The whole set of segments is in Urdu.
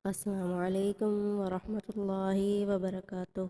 السلام علیکم ورحمۃ اللہ وبرکاتہ۔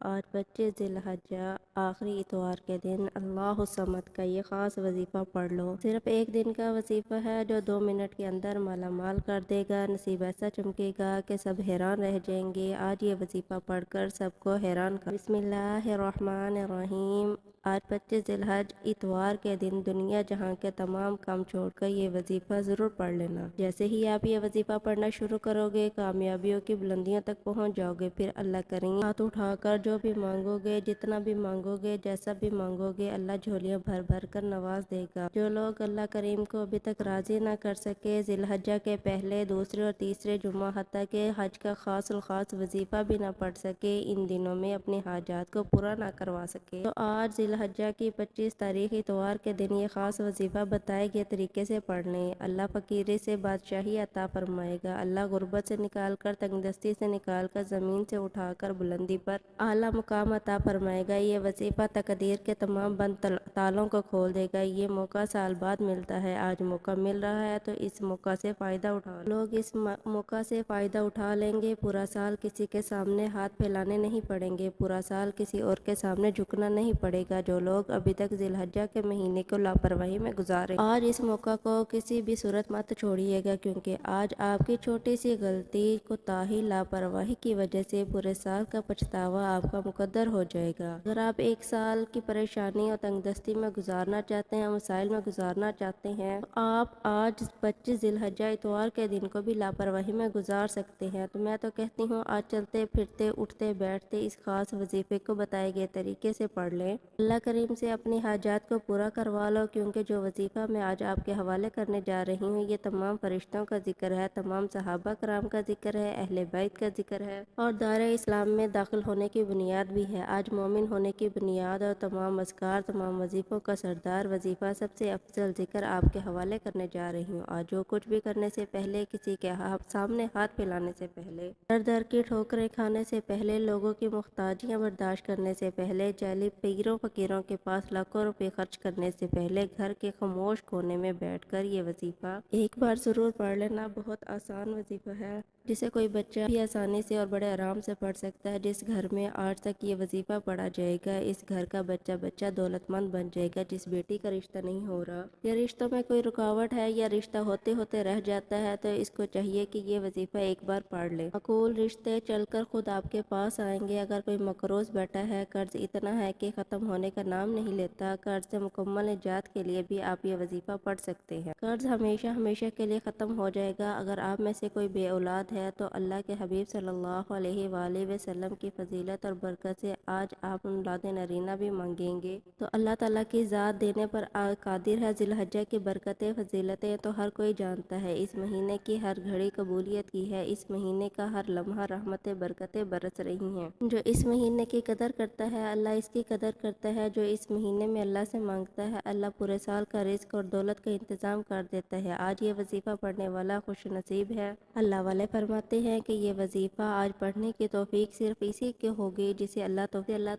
آج 25 ذی الحجہ آخری اتوار کے دن اللہ الصمد کا یہ خاص وظیفہ پڑھ لو۔ صرف ایک دن کا وظیفہ ہے جو 2 منٹ کے اندر مالا مال کر دے گا۔ نصیب ایسا چمکے گا کہ سب حیران رہ جائیں گے۔ آج یہ وظیفہ پڑھ کر سب کو حیران کر۔ بسم اللہ الرحمن الرحیم۔ آج 25 ذی الحجہ اتوار کے دن دنیا جہاں کے تمام کام چھوڑ کر یہ وظیفہ ضرور پڑھ لینا۔ جیسے ہی آپ یہ وظیفہ پڑھنا شروع کرو گے کامیابیوں کی بلندیوں تک پہنچ جاؤ گے۔ پھر اللہ کریم ہاتھ اٹھا کر جو بھی مانگو گے، جتنا بھی مانگو گے، جیسا بھی مانگو گے، اللہ جھولیاں بھر بھر کر نواز دے گا۔ جو لوگ اللہ کریم کو ابھی تک راضی نہ کر سکے، ذی الحجہ کے پہلے، دوسرے اور تیسرے جمعہ حتیٰ کہ حج کا خاص الخاص وظیفہ بھی نہ پڑھ سکے، ان دنوں میں اپنی حاجات کو پورا نہ کروا سکے، تو آج ذی الحجہ کی 25 تاریخ اتوار کے دن یہ خاص وظیفہ بتائے گئے طریقے سے پڑھ لیں۔ اللہ فقیری سے بادشاہی عطا فرمائے گا۔ اللہ غربت سے نکال کر، تنگ دستی سے نکال کر، زمین سے اٹھا کر بلندی پر اعلیٰ مقام عطا فرمائے گا۔ یہ وظیفہ تقدیر کے تمام بند تالوں کو کھول دے گا۔ یہ موقع سال بعد ملتا ہے، آج موقع مل رہا ہے تو اس موقع سے فائدہ اٹھا لوگ اس موقع سے فائدہ اٹھا لیں گے۔ پورا سال کسی کے سامنے ہاتھ پھیلانے نہیں پڑیں گے، پورا سال کسی اور کے سامنے جھکنا نہیں پڑے گا۔ جو لوگ ابھی تک ذی الحجہ کے مہینے کو لاپرواہی میں گزارے، آج اس موقع کو کسی بھی صورت مت چھوڑیے گا، کیونکہ آج آپ کی چھوٹی سی غلطی، کوتاہی، لاپرواہی کی وجہ سے پورے سال کا پچھتاوا آپ کا مقدر ہو جائے گا۔ اگر آپ ایک سال کی پریشانی اور تنگ دستی میں گزارنا چاہتے ہیں، مسائل میں گزارنا چاہتے ہیں، تو آپ آج 25 ذی الحجہ اتوار کے دن کو بھی لاپرواہی میں گزار سکتے ہیں۔ تو میں تو کہتی ہوں آج چلتے پھرتے اٹھتے بیٹھتے اس خاص وظیفے کو بتائے گئے طریقے سے پڑھ لیں۔ اللہ کریم سے اپنی حاجات کو پورا کروا لو، کیونکہ جو وظیفہ میں آج آپ کے حوالے کرنے جا رہی ہوں یہ تمام فرشتوں کا ذکر ہے، تمام صحابہ کرام کا ذکر ہے، اہل بیت کا ذکر ہے، اور دائرہ اسلام میں داخل ہونے کی بنیاد بھی ہے۔ آج مومن ہونے کی بنیاد اور تمام اذکار، تمام وظیفوں کا سردار وظیفہ، سب سے افضل ذکر آپ کے حوالے کرنے جا رہی ہوں۔ آج جو کچھ بھی کرنے سے پہلے، کسی کے سامنے ہاتھ پھیلانے سے پہلے، در در کی ٹھوکریں کھانے سے پہلے، لوگوں کی محتاجیاں برداشت کرنے سے پہلے، جعلی پیروں فقیروں کے پاس لاکھوں روپے خرچ کرنے سے پہلے، گھر کے خاموش کونے میں بیٹھ کر یہ وظیفہ ایک بار ضرور پڑھ لینا۔ بہت آسان وظیفہ ہے جسے کوئی بچہ بھی آسانی سے اور بڑے آرام سے پڑھ سکتا ہے۔ جس گھر میں آج تک یہ وظیفہ پڑھا جائے گا، اس گھر کا بچہ دولت مند بن جائے گا۔ جس بیٹی کا رشتہ نہیں ہو رہا یا رشتوں میں کوئی رکاوٹ ہے یا رشتہ ہوتے ہوتے رہ جاتا ہے، تو اس کو چاہیے کہ یہ وظیفہ ایک بار پڑھ لے۔ معقول رشتے چل کر خود آپ کے پاس آئیں گے۔ اگر کوئی مقروض بیٹھا ہے، قرض اتنا ہے کہ ختم ہونے کا نام نہیں لیتا، قرض سے مکمل نجات کے لیے بھی آپ یہ وظیفہ پڑھ سکتے ہیں۔ قرض ہمیشہ ہمیشہ کے لیے ختم ہو جائے گا۔ اگر آپ میں سے کوئی بے اولاد ہے تو اللہ کے حبیب صلی اللہ علیہ وآلہ وسلم کی فضیلت اور برکت سے آج آپ اولاد نرینہ بھی مانگیں گے تو اللہ تعالیٰ کی ذات دینے پر قادر ہے۔ ذی الحجہ کی برکتیں، فضیلتیں تو ہر کوئی جانتا ہے۔ اس مہینے کی ہر گھڑی قبولیت کی ہے، اس مہینے کا ہر لمحہ رحمتیں برکتیں برس رہی ہیں۔ جو اس مہینے کی قدر کرتا ہے، اللہ اس کی قدر کرتا ہے۔ جو اس مہینے میں اللہ سے مانگتا ہے، اللہ پورے سال کا رزق اور دولت کا انتظام کر دیتا ہے۔ آج یہ وظیفہ پڑھنے والا خوش نصیب ہے۔ اللہ والے فرماتے ہیں کہ یہ وظیفہ آج پڑھنے کی توفیق صرف اسی کے ہوگی جسے اللہ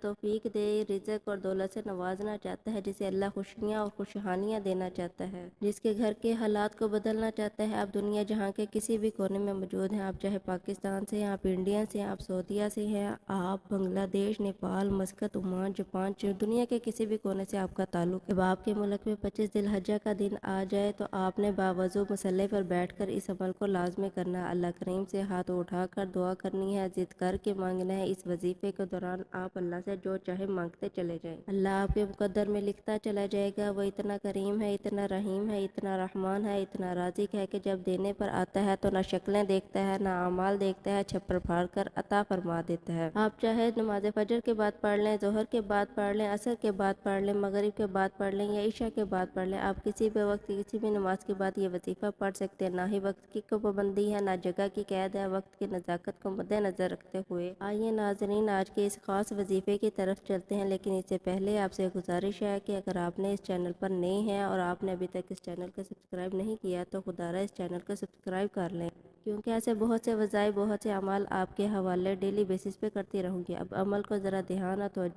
توفیق دے، رزق اور دولت سے نوازنا چاہتا ہے، جسے اللہ خوشیاں اور خوشحالیاں دینا چاہتا ہے، جس کے گھر کے حالات کو بدلنا چاہتا ہے۔ آپ دنیا جہاں کے کسی بھی کونے میں موجود ہیں، آپ چاہے پاکستان سے ہیں، آپ انڈیا سے ہیں، آپ سعودیہ سے ہیں، آپ بنگلہ دیش، نیپال، مسقط، عمان، جاپان، دنیا کے کسی بھی کونے سے آپ کا تعلق ہے، جب آپ کے ملک میں 25 ذی الحجہ کا دن آ جائے تو آپ نے باوضو مصلی پر بیٹھ کر اس عمل کو لازمی کرنا ہے۔ اللہ کریم سے ہاتھ اٹھا کر دعا کرنی ہے، ضد کر کے مانگنا ہے۔ اس وظیفے کے دوران آپ اللہ سے جو چاہے مانگتے چلے جائیں، اللہ آپ کے مقدر میں لکھتا چلا جائے گا۔ وہ اتنا کریم ہے، اتنا رحیم ہے، اتنا رحمان ہے، اتنا رازق ہے کہ جب دینے پر آتا ہے تو نہ شکلیں دیکھتا ہے، نہ اعمال دیکھتا ہے، چھپر پھاڑ کر عطا فرما دیتا ہے۔ آپ چاہے نماز فجر کے بعد پڑھ لیں، ظہر کے بعد پڑھ لیں، عصر کے بعد پڑھ لیں، مغرب کے بعد پڑھ لیں یا عشاء کے بعد پڑھ لیں، آپ کسی بھی وقت کسی بھی نماز کے بعد یہ وظیفہ پڑھ سکتے ہیں۔ نہ ہی وقت کی پابندی ہے، نہ جگہ کی قید ہے۔ وقت کی نزاکت کو مد نظر رکھتے ہوئے آئیے ناظرین آج کے اس خاص وظیفے کی طرف چلتے ہیں، لیکن اس سے پہلے آپ سے گزارش ہے کہ اگر آپ نے اس چینل پر نئے ہیں اور آپ نے ابھی تک اس چینل کو سبسکرائب نہیں کیا تو خدا را اس چینل کو سبسکرائب کر لیں، کیونکہ ایسے بہت سے وظائف، بہت سے اعمال آپ کے حوالے ڈیلی بیسس پہ کرتی رہوں گی۔ اب عمل کو ذرا دھیان اور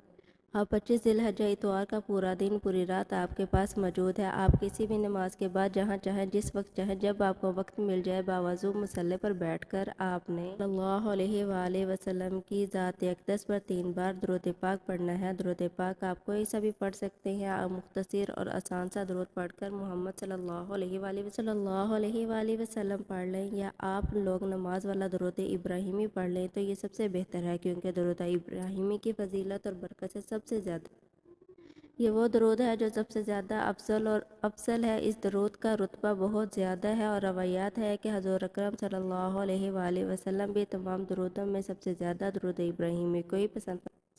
آپ 25 ذی الحجہ اتوار کا پورا دن پوری رات آپ کے پاس موجود ہے۔ آپ کسی بھی نماز کے بعد جہاں چاہیں جس وقت چاہیں جب آپ کو وقت مل جائے باوضو مصلی پر بیٹھ کر آپ نے صلی اللہ علیہ وآلہ وسلم کی ذات اقدس پر 3 بار درود پاک پڑھنا ہے۔ درود پاک آپ کوئی سا بھی پڑھ سکتے ہیں۔ آپ مختصر اور آسان سا درود پڑھ کر محمد صلی اللہ علیہ وآلہ وسلم پڑھ لیں، یا آپ لوگ نماز والا درود ابراہیمی پڑھ لیں تو یہ سب سے بہتر ہے، کیونکہ درود ابراہیمی کی فضیلت اور برکت سے سب سے زیادہ یہ وہ درود ہے جو سب سے زیادہ افضل ہے۔ اس درود کا رتبہ بہت زیادہ ہے اور روایات ہے کہ حضور اکرم صلی اللہ علیہ وآلہ وسلم بھی تمام درودوں میں سب سے زیادہ درود ابراہیمی کو ہی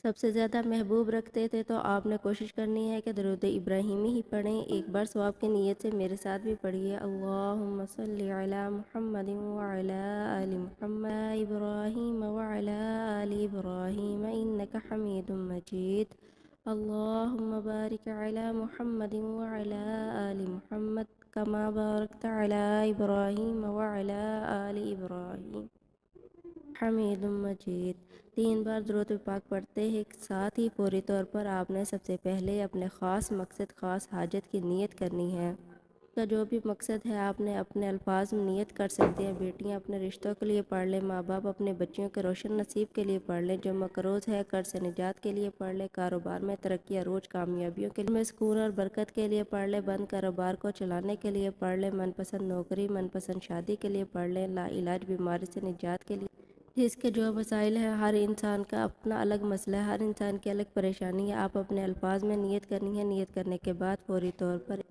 سب سے زیادہ محبوب رکھتے تھے، تو آپ نے کوشش کرنی ہے کہ درود ابراہیمی ہی پڑھیں۔ ایک بار ثواب کی نیت سے میرے ساتھ بھی پڑھیے، اللہم صلی علی محمد وعلی آل محمد ابراہیم وعلی آل ابراہیم انکا حمید مجید، اللہم بارک علی محمد وعلی آل محمد کما بارکت علی ابراہیم وعلی آل ابراہیم حمید مجید۔ 3 بار درود پاک پڑھتے ہیں ساتھ ہی فوری طور پر آپ نے سب سے پہلے اپنے خاص مقصد خاص حاجت کی نیت کرنی ہے۔ کا جو بھی مقصد ہے آپ نے اپنے الفاظ میں نیت کر سکتے ہیں۔ بیٹیاں اپنے رشتوں کے لیے پڑھ لیں، ماں باپ اپنے بچیوں کے روشن نصیب کے لیے پڑھ لیں، جو مقروض ہے قرض سے نجات کے لیے پڑھ لیں، کاروبار میں ترقی عروج کامیابیوں کے لیے، سکون اور برکت کے لیے پڑھ لیں، بند کاروبار کو چلانے کے لیے پڑھ لیں، من پسند نوکری من پسند شادی کے لیے پڑھ لیں، لا علاج بیماری سے نجات کے لیے، جس کے جو مسائل ہیں۔ ہر انسان کا اپنا الگ مسئلہ ہے، ہر انسان کی الگ پریشانی ہے۔ آپ اپنے الفاظ میں نیت کرنی ہے۔ نیت کرنے کے بعد فوری طور پر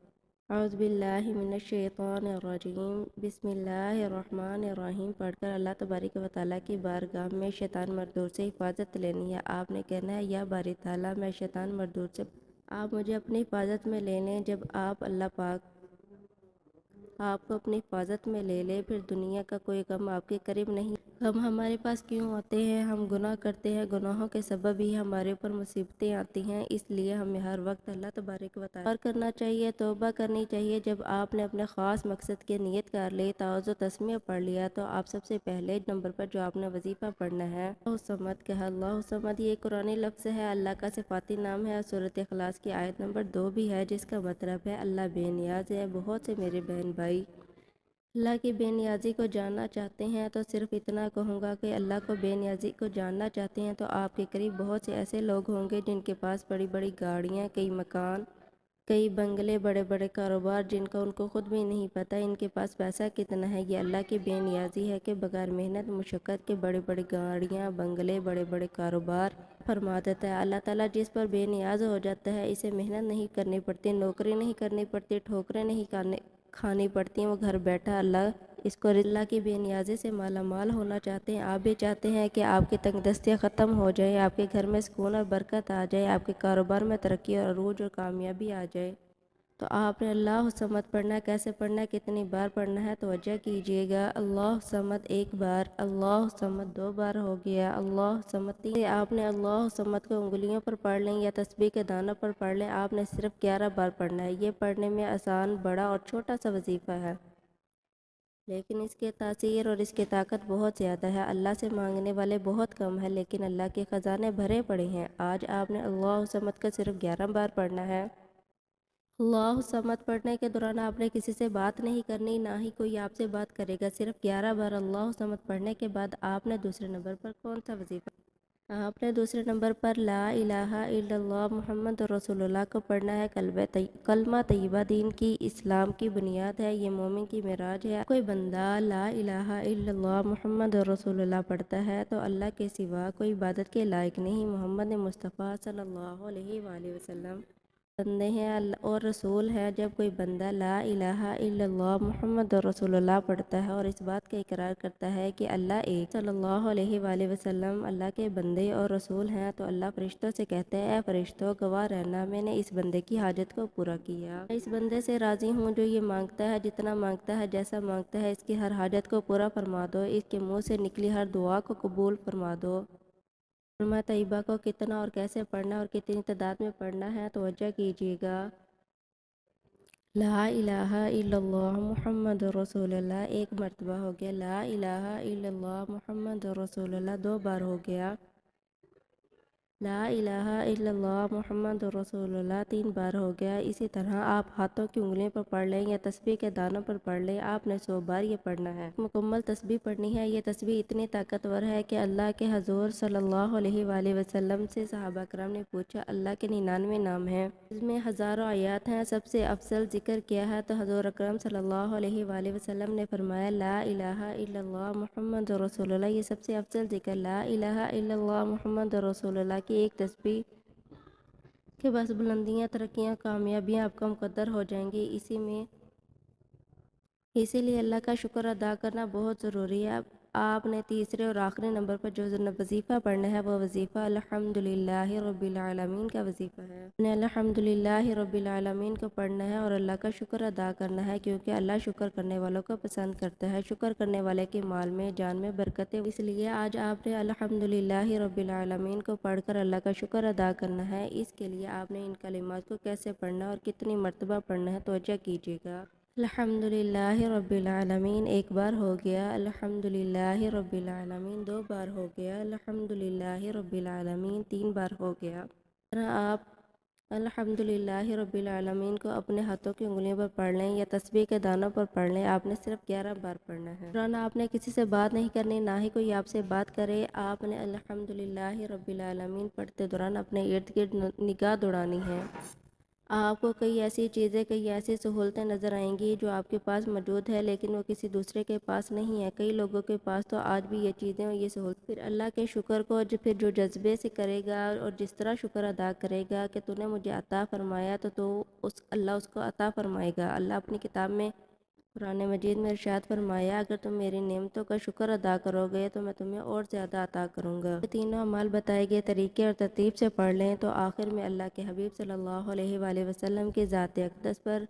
اعوذ باللہ من الشیطان الرجیم بسم اللہ الرحمن الرحیم پڑھ کر اللہ تبارک و تعالیٰ کی بارگاہ میں شیطان مردود سے حفاظت لینی ہے۔ آپ نے کہنا ہے، یا باری تعالیٰ میں شیطان مردود سے آپ مجھے اپنی حفاظت میں لے لیں۔ جب اللہ پاک آپ کو اپنی حفاظت میں لے لے، پھر دنیا کا کوئی غم آپ کے قریب نہیں۔ غم ہمارے پاس کیوں آتے ہیں؟ ہم گناہ کرتے ہیں، گناہوں کے سبب ہی ہمارے اوپر مصیبتیں آتی ہیں، اس لیے ہمیں ہر وقت اللہ تبارک و تعالیٰ کرنا چاہیے، توبہ کرنی چاہیے۔ جب آپ نے اپنے خاص مقصد کی نیت کر لی، تعوذ و تسمیہ پڑھ لیا، تو آپ سب سے پہلے نمبر پر جو آپ نے وظیفہ پڑھنا ہے، اللہ صمد کہا۔ اللہ صمد یہ قرآنی لفظ ہے، اللہ کا صفاتی نام ہے، سورۃ اخلاص کی آیت نمبر 2 بھی ہے، جس کا مطلب ہے اللہ بے نیاز ہے۔ بہت سے میرے بہن بھائی اللہ کی بے نیازی کو جاننا چاہتے ہیں، تو صرف اتنا کہوں گا کہ اللہ کو بے نیازی کو جاننا چاہتے ہیں تو آپ کے قریب بہت سے ایسے لوگ ہوں گے جن کے پاس بڑی بڑی گاڑیاں، کئی مکان، کئی بنگلے، بڑے بڑے کاروبار، جن کا ان کو خود بھی نہیں پتہ ان کے پاس پیسہ کتنا ہے۔ یہ اللہ کی بے نیازی ہے کہ بغیر محنت مشقت کے بڑی بڑی گاڑیاں، بنگلے، بڑے بڑے کاروبار فرما دیتا ہے۔ اللہ تعالیٰ جس پر بے نیاز ہو جاتا ہے، اسے محنت نہیں کرنی پڑتی، نوکری نہیں کرنی پڑتی، ٹھوکریں نہیں کھانی پڑتی ہیں، وہ گھر بیٹھا اللہ اس کو اللہ کی بے نیازی سے مالا مال ہونا چاہتے ہیں۔ آپ بھی چاہتے ہیں کہ آپ کی تنگ دستیاں ختم ہو جائیں، آپ کے گھر میں سکون اور برکت آ جائے، آپ کے کاروبار میں ترقی اور عروج اور کامیابی آ جائے، تو آپ نے اللہ صمد پڑھنا ہے۔ کیسے پڑھنا ہے، کتنی بار پڑھنا ہے، توجہ کیجئے گا۔ اللہ صمد 1 بار، اللہ صمد 2 بار ہو گیا، اللہ صمد 3۔ آپ نے اللہ صمد کو انگلیوں پر پڑھ لیں یا تسبیح کے دانوں پر پڑھ لیں، آپ نے صرف 11 بار پڑھنا ہے۔ یہ پڑھنے میں آسان، بڑا اور چھوٹا سا وظیفہ ہے، لیکن اس کے تاثیر اور اس کی طاقت بہت زیادہ ہے۔ اللہ سے مانگنے والے بہت کم ہیں، لیکن اللہ کے خزانے بھرے پڑے ہیں۔ آج آپ نے اللہ صمد کا صرف 11 بار پڑھنا ہے۔ اللہ صمد پڑھنے کے دوران آپ نے کسی سے بات نہیں کرنی، نہ ہی کوئی آپ سے بات کرے گا۔ صرف 11 بار اللہ صمد پڑھنے کے بعد آپ نے دوسرے نمبر پر کون سا وظیفہ؟ آپ نے دوسرے نمبر پر لا الہ الا اللہ محمد رسول اللہ کو پڑھنا ہے۔ کلمہ طیبہ دین کی، اسلام کی بنیاد ہے، یہ مومن کی معراج ہے۔ کوئی بندہ لا الہ الا اللہ محمد رسول اللہ پڑھتا ہے تو اللہ کے سوا کوئی عبادت کے لائق نہیں۔ محمد مصطفیٰ صلی اللہ علیہ وآلہ وسلم بندے ہیں اور رسول ہیں۔ جب کوئی بندہ لا الہ الا اللہ محمد رسول اللہ پڑھتا ہے اور اس بات کا اقرار کرتا ہے کہ اللہ ایک صلی اللہ علیہ وآلہ وسلم اللہ کے بندے اور رسول ہیں، تو اللہ فرشتوں سے کہتے ہیں، اے فرشتوں گواہ رہنا، میں نے اس بندے کی حاجت کو پورا کیا۔ میں اس بندے سے راضی ہوں جو یہ مانگتا ہے، جتنا مانگتا ہے، جیسا مانگتا ہے، اس کی ہر حاجت کو پورا فرما دو، اس کے منہ سے نکلی ہر دعا کو قبول فرما دو۔ کلمہ طیبہ کو کتنا اور کیسے پڑھنا اور کتنی تعداد میں پڑھنا ہے، توجہ کیجیے گا۔ لا الہ الا اللہ محمد رسول اللہ 1 مرتبہ ہو گیا، لا الہ الا اللہ محمد رسول اللہ 2 بار ہو گیا، لا الہ الا اللہ محمد رسول اللہ 3 بار ہو گیا۔ اسی طرح آپ ہاتھوں کی انگلیوں پر پڑھ لیں یا تسبیح کے دانوں پر پڑھ لیں، آپ نے 100 بار یہ پڑھنا ہے۔ مکمل تسبیح پڑھنی ہے۔ یہ تسبیح اتنی طاقتور ہے کہ اللہ کے حضور صلی اللہ علیہ وآلہ وسلم سے صحابہ کرام نے پوچھا، اللہ کے 99 نام ہیں، اس میں ہزاروں آیات ہیں، سب سے افضل ذکر کیا ہے؟ تو حضور اکرم صلی اللہ علیہ وآلہ وسلم نے فرمایا، لا الہ الا اللہ محمد رسول اللہ۔ یہ سب سے افضل ذکر لا الہ الا اللہ محمد رسول اللہ کی ایک تسبیح کے بس بلندیاں، ترقیاں، کامیابیاں آپ کا مقدر ہو جائیں گی۔ اسی لیے اللہ کا شکر ادا کرنا بہت ضروری ہے۔ اب آپ نے تیسرے اور آخری نمبر پر جو وظیفہ پڑھنا ہے وہ وظیفہ الحمدللہ رب العالمین کا وظیفہ ہے۔ آپ نے الحمدللہ رب العالمین کو پڑھنا ہے اور اللہ کا شکر ادا کرنا ہے، کیونکہ اللہ شکر کرنے والوں کو پسند کرتا ہے۔ شکر کرنے والے کے مال میں، جان میں برکت ہے، اس لیے آج آپ نے الحمدللہ رب العالمین کو پڑھ کر اللہ کا شکر ادا کرنا ہے۔ اس کے لیے آپ نے ان کلمات کو کیسے پڑھنا اور کتنی مرتبہ پڑھنا ہے توجہ کیجیے گا۔ الحمدللہ رب العالمین 1 بار ہو گیا، الحمدللہ رب العالمین 2 بار ہو گیا، الحمدللہ رب العالمین 3 بار ہو گیا۔ طرح آپ الحمدللہ رب العالمین کو اپنے ہاتھوں کی انگلیوں پر پڑھ لیں یا تسبیح کے دانوں پر پڑھ لیں۔ آپ نے صرف 11 بار پڑھنا ہے۔ دوران آپ نے کسی سے بات نہیں کرنی، نہ ہی کوئی آپ سے بات کرے۔ آپ نے الحمدللہ رب العالمین پڑھتے دوران اپنے ارد گرد نگاہ دوڑانی ہے۔ آپ کو کئی ایسی چیزیں، کئی ایسی سہولتیں نظر آئیں گی جو آپ کے پاس موجود ہے، لیکن وہ کسی دوسرے کے پاس نہیں ہے۔ کئی لوگوں کے پاس تو آج بھی یہ چیزیں اور یہ سہولت، پھر اللہ کے شکر کو پھر جو جذبے سے کرے گا اور جس طرح شکر ادا کرے گا کہ تو نے مجھے عطا فرمایا، تو اللہ اس کو عطا فرمائے گا۔ اللہ اپنی کتاب میں قرآن مجید میں ارشاد فرمایا، اگر تم میری نعمتوں کا شکر ادا کرو گے تو میں تمہیں اور زیادہ عطا کروں گا۔ یہ تینوں اعمال بتائے گئے طریقے اور ترتیب سے پڑھ لیں تو آخر میں اللہ کے حبیب صلی اللہ علیہ وآلہ وسلم کی ذات اقدس پر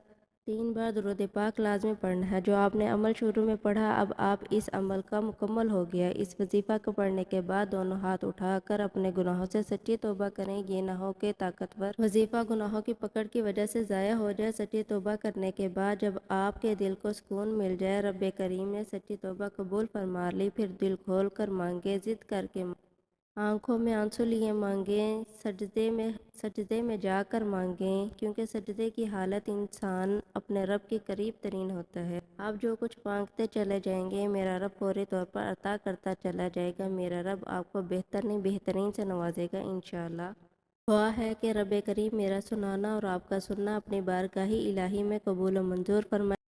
3 بار درود پاک لازمی پڑھنا ہے۔ جو آپ نے عمل شروع میں پڑھا، اب آپ اس عمل کا مکمل ہو گیا۔ اس وظیفہ کو پڑھنے کے بعد دونوں ہاتھ اٹھا کر اپنے گناہوں سے سچی توبہ کریں۔ یہ نہ ہو کہ طاقتور وظیفہ گناہوں کی پکڑ کی وجہ سے ضائع ہو جائے۔ سچی توبہ کرنے کے بعد جب آپ کے دل کو سکون مل جائے، رب کریم نے سچی توبہ قبول فرما لی، پھر دل کھول کر مانگے، ضد کر کے آنکھوں میں آنسو لیے مانگیں، سجدے میں جا کر مانگیں، کیونکہ سجدے کی حالت انسان اپنے رب کے قریب ترین ہوتا ہے۔ آپ جو کچھ مانگتے چلے جائیں گے، میرا رب فوری طور پر عطا کرتا چلا جائے گا۔ میرا رب آپ کو بہترین سے نوازے گا انشاءاللہ۔ دعا ہے کہ رب کریم میرا سنانا اور آپ کا سننا اپنی بارگاہ الہی میں قبول و منظور فرمائے۔